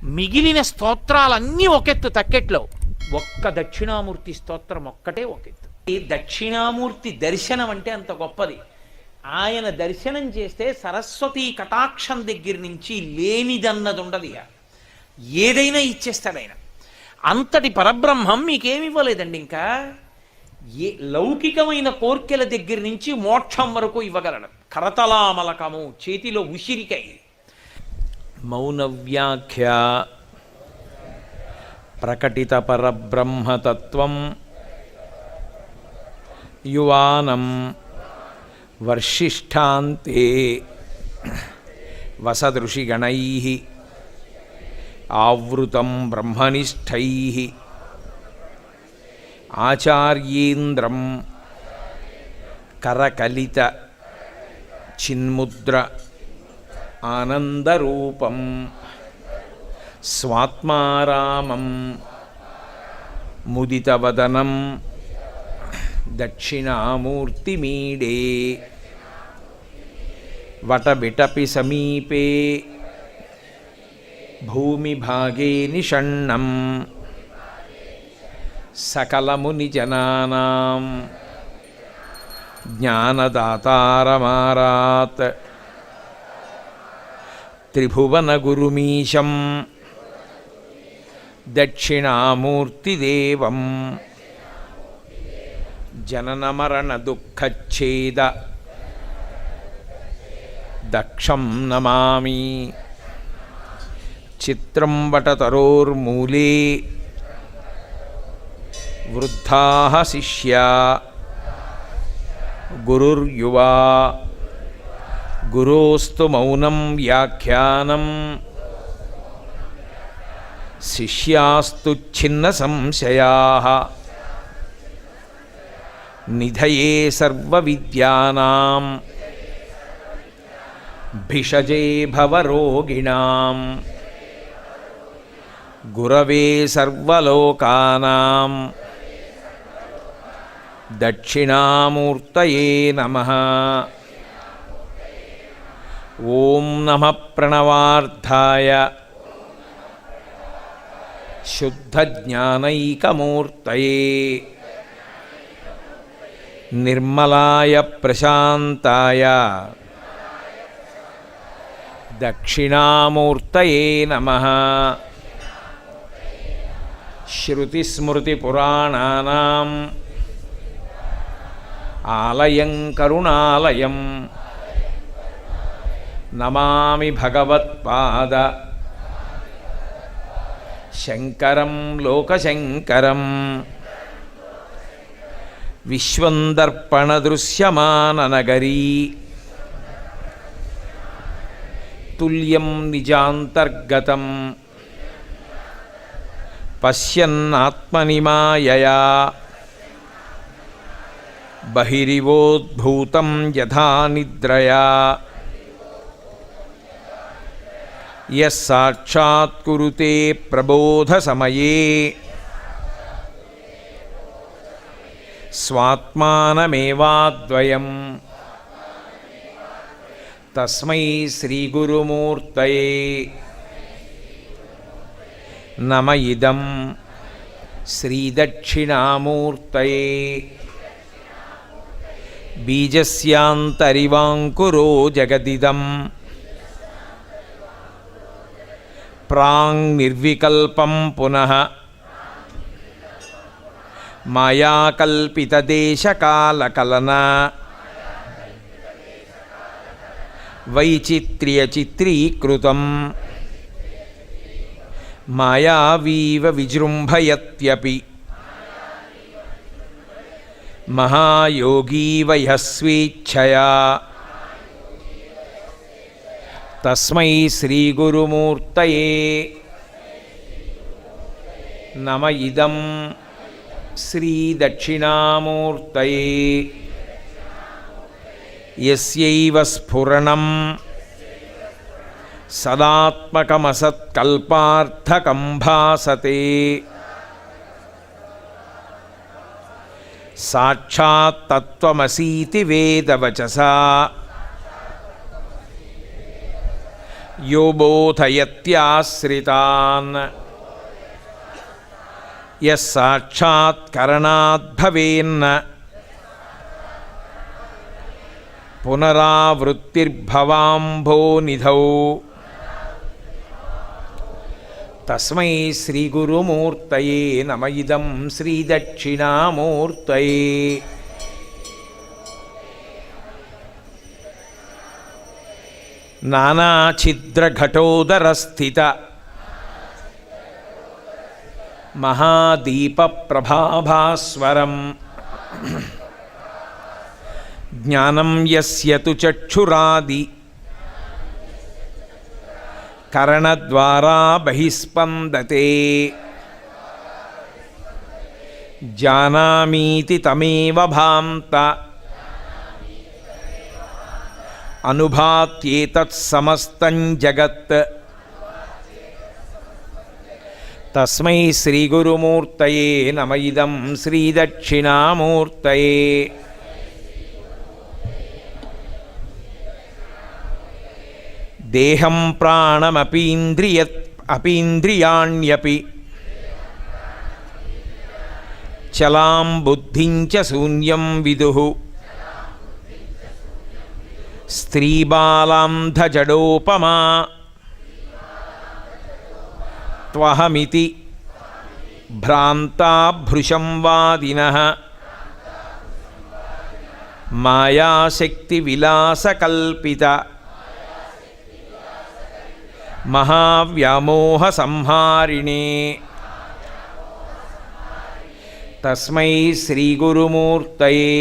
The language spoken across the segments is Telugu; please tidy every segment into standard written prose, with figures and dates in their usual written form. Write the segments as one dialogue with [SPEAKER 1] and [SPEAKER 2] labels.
[SPEAKER 1] మిగిలిన స్తోత్రాలన్నీ ఒకెత్తు తక్కెట్లో, ఒక్క దక్షిణామూర్తి స్తోత్రం ఒక్కటే ఒకెత్తు. ఈ దక్షిణామూర్తి దర్శనం అంటే అంత గొప్పది. ఆయన దర్శనం చేస్తే సరస్వతీ కటాక్షం దగ్గర నుంచి లేనిదన్నది ఉండదు. ఏదైనా ఇచ్చేస్తాడు ఆయన. అంతటి పరబ్రహ్మం మీకేమి ఇవ్వలేదండి. ఇంకా ఏ లౌకికమైన కోర్కెల దగ్గర నుంచి మోక్షం వరకు ఇవ్వగలడు. కరతలామలకము, చేతిలో ఉసిరికై. మౌనవ్యాఖ్య ప్రకటిత పరబ్రహ్మతత్వం యువానం వర్షిష్ఠాంతే వసదృషిగణైః ఆవృతం బ్రహ్మనిష్టైః ఆచార్యేంద్రం కరకలిత చిన్ముద్ర ఆనందరూపం స్వాత్మారామం ముదితవదనం దక్షిణామూర్తిమీడే వటబిటపి సమీపే భూమిభాగే నిషణ్ణం సకలమునిజనానాం జ్ఞానదాతారమారాత్ త్రిభువనగురుమీశం దక్షిణామూర్తిదేవం జననమరణదుఃఖచ్ఛేద దక్షం నమామి. చిత్రం వటతరోర్మూలే వృద్ధాః శిష్యా గురుర్యువా గురోస్తు మౌనం వ్యాఖ్యానం శిష్యాస్తు ఛిన్న సంశయాః నిధయే సర్వవిద్యానాం భిషజే భవరోగిణాం గురవే సర్వలోకానాం దక్షిణామూర్తయే నమః. ఓం నమః ప్రణవార్థాయ శుద్ధజ్ఞానైకమూర్తయే నిర్మలాయ ప్రశాంతాయ దక్షిణామూర్తయే నమః. శ్రుతిస్మృతిపురాణానాం ఆలయం కరుణాలయం నమామి భగవత్పాద శంకరం లోకశంకరం. విశ్వందర్పణదృశ్యమాననగరీ తుల్యం నిజాంతర్గతం పశ్యన్నాత్మని మాయయా బహిరివోద్భూతం యథా నిద్రయా యస్సాక్షాత్ కురుతే ప్రబోధసమయే స్వాత్మానమేవాద్వయం తస్మై శ్రీగురుమూర్తయే నమ. ఇదం శ్రీదక్షిణామూర్తయే బీజస్యాంతరివాంకురో జగదిదం ప్రాంగ్ నిర్వికల్పం పునః మాయాకల్పితదేశకాలకలనా వైచిత్ర్యచిత్రీకృతం మాయావీవ విజృంభయత్యపి మహాయోగీవ యః స్వేచ్ఛయా తస్మై శ్రీగురుమూర్తయే నమ. ఇదం శ్రీదక్షిణామూర్తయే యస్యైవ స్ఫురణం సదాత్మకమసత్కల్పార్థకం భాసతే సాక్షాత్ తత్వమసీతి వేదవచసా యో బోధయత్యాశ్రితాన్ యస్ సాక్షాత్ కరణాద్భవేన్న పునరావృత్తిర్భవాంభోనిధౌ తస్మై శ్రీగురుమూర్తయే నమ ఇదం శ్రీదక్షిణామూర్తయే. నానాఛిద్రఘటోదరస్థిత మహాదీపప్రభాభాస్వరం జ్ఞానం యస్య తు చక్షురాది కరణద్వారా బహిస్పందతే జానామీతి తమేవ భాంత అనుభాత్యేతత్ సమస్తం జగత్. తస్మై శ్రీగురుమూర్తయే నమ ఇదం శ్రీదక్షిణామూర్తయే. దేహం ప్రాణమపీంద్రియాణ్యపి చలాం బుద్ధిం చ శూన్యం విదుః స్త్రీబాలాంధజడోపమా త్వహమితి భ్రాంతా భృశం వాదినః మాయాశక్తి విలాసకల్పిత మహావ్యామోహ సంహారిణే. తస్మై శ్రీగురుమూర్తయే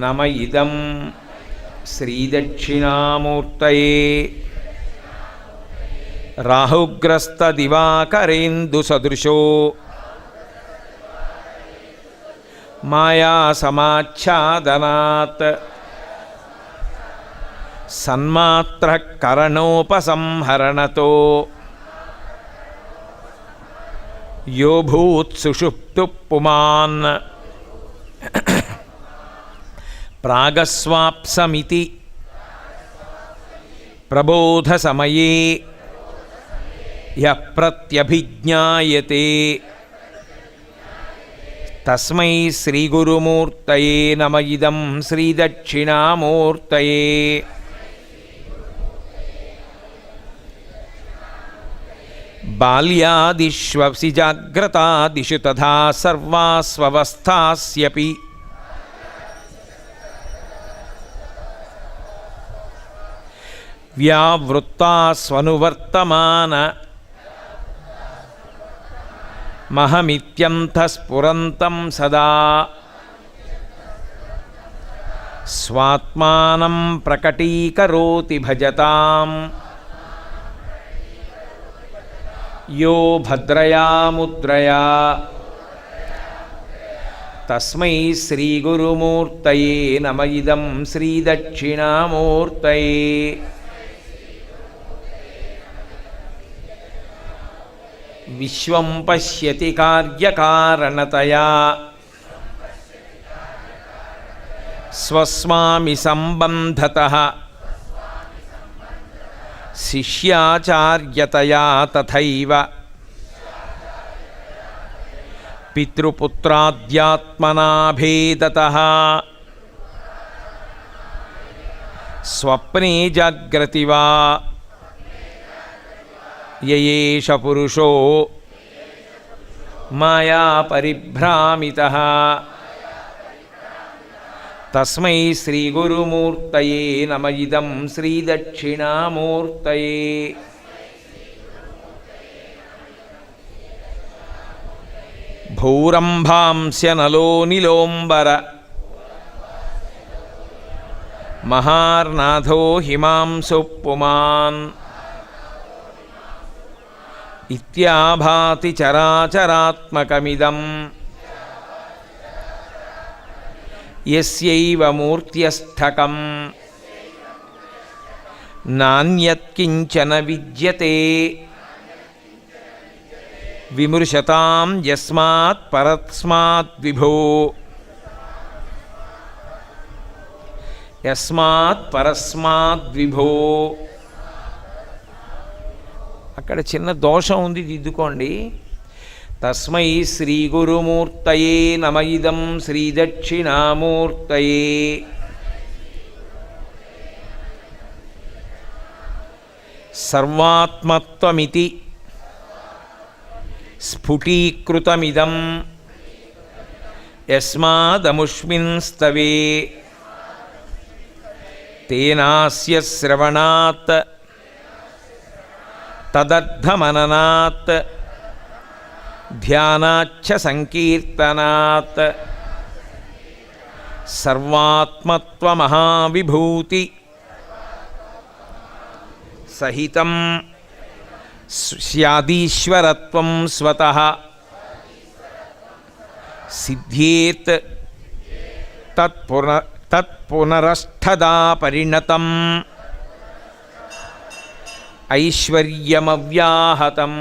[SPEAKER 1] నమ ఇదం శ్రీదక్షిణామూర్తయే. రాహుగ్రస్తదివాకరేందుసదృశో మాయాసమాచ్ఛాదనాత్ సన్మాత్రః కరణోపసంహరణతో యో భూత్సుషుప్తుః పుమాన్ ప్రాగస్వాప్సమితి ప్రబోధసమయే యః ప్రత్యభిజ్ఞాయతే. తస్మై శ్రీగురుమూర్తయే నమ ఇదం శ్రీదక్షిణామూర్తయే. బాల్యాదిష్వసి జాగ్రతాదిషు తథా సర్వాస్వవస్థాస్యపి వ్యావృత్తాస్వనువర్తమాన మహమిత్యంతఃస్ఫురంతం సదా స్వాత్మానం ప్రకటీకరోతి భజతాం యో భద్రయా ముద్రయా. తస్మై శ్రీగురుమూర్తయే నమ ఇదం శ్రీదక్షిణామూర్తయే. విశ్వం పశ్యతి కార్యకారణతయా స్వస్వామి సంబంధతః శిష్యాచార్యతయా తథైవ పితృపుత్రాద్యాత్మనా భేదతః స్వప్నే జాగ్రతి వా యయేష పురుషో మాయా పరిభ్రామితః. తస్మై శ్రీగురుమూర్తయే నమ ఇదం శ్రీదక్షిణామూర్తయే. భూరంభాంస్య నలో నిలోంబర మహార్నాథో హిమాంశు పుమాన్ ఇత్యాభాతి చరాచరాత్మకమిదం యస్యైవ మూర్త్యస్థకం నాన్యత్కించన విద్యతే విమృశతాం యస్మాత్ పరస్మాత్ విభో. యస్మాత్ పరస్మాత్ విభో. అక్కడ చిన్న దోషం ఉంది, దిద్దుకోండి. తస్మై శ్రీ గురుమూర్తయే నమ ఇదం శ్రీ దక్షిణామూర్తయే. సర్వాత్మత్వమితి స్ఫుటీకృతమిదం యస్మాదముష్మిన్ స్తవే. తేనాస్య శ్రవణాత్ తదర్థమననాత్ ధ్యానాచ్చ సంకీర్తనాత్ సర్వాత్మత్వమహావిభూతి సహితం స్యాదీశ్వరత్వం స్వతః సిద్ధ్యేత్ తత్పునరష్ఠదా పరిణతం ఐశ్వర్యమవ్యాహతం.